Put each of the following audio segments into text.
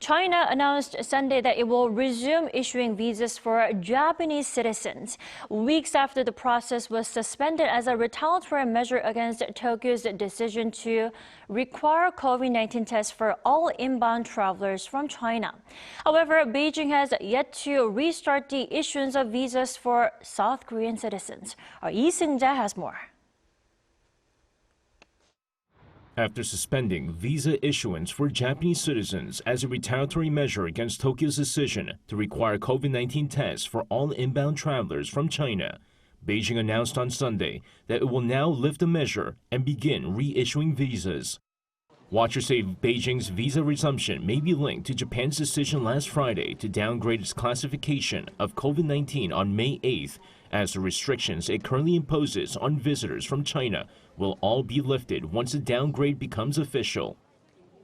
China announced Sunday that it will resume issuing visas for Japanese citizens, weeks after the process was suspended as a retaliatory measure against Tokyo's decision to require COVID-19 tests for all inbound travelers from China. However, Beijing has yet to restart the issuance of visas for South Korean citizens. Our Seung-jae has more. After suspending visa issuance for Japanese citizens as a retaliatory measure against Tokyo's decision to require COVID-19 tests for all inbound travelers from China, Beijing announced on Sunday that it will now lift the measure and begin reissuing visas. Watchers say Beijing's visa resumption may be linked to Japan's decision last Friday to downgrade its classification of COVID-19 on May 8th, as the restrictions it currently imposes on visitors from China will all be lifted once the downgrade becomes official.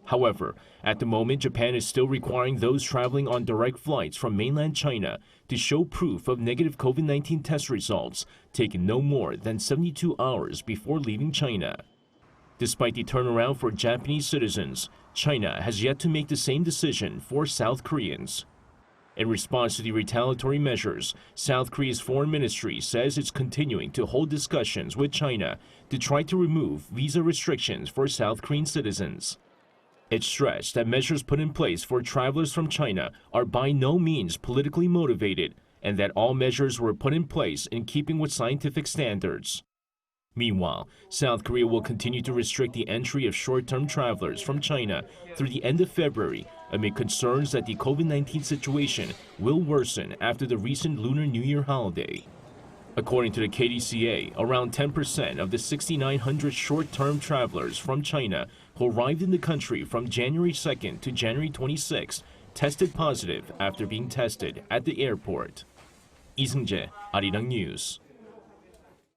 However, at the moment, Japan is still requiring those traveling on direct flights from mainland China to show proof of negative COVID-19 test results taken no more than 72 hours before leaving China. Despite the turnaround for Japanese citizens, China has yet to make the same decision for South Koreans. In response to the retaliatory measures, South Korea's foreign ministry says it's continuing to hold discussions with China to try to remove visa restrictions for South Korean citizens. It stressed that measures put in place for travelers from China are by no means politically motivated and that all measures were put in place in keeping with scientific standards. Meanwhile, South Korea will continue to restrict the entry of short-term travelers from China through the end of February amid concerns that the COVID-19 situation will worsen after the recent Lunar New Year holiday. According to the KDCA, around 10% of the 6,900 short-term travelers from China who arrived in the country from January 2nd to January 26th tested positive after being tested at the airport. Seung-jae, Arirang News.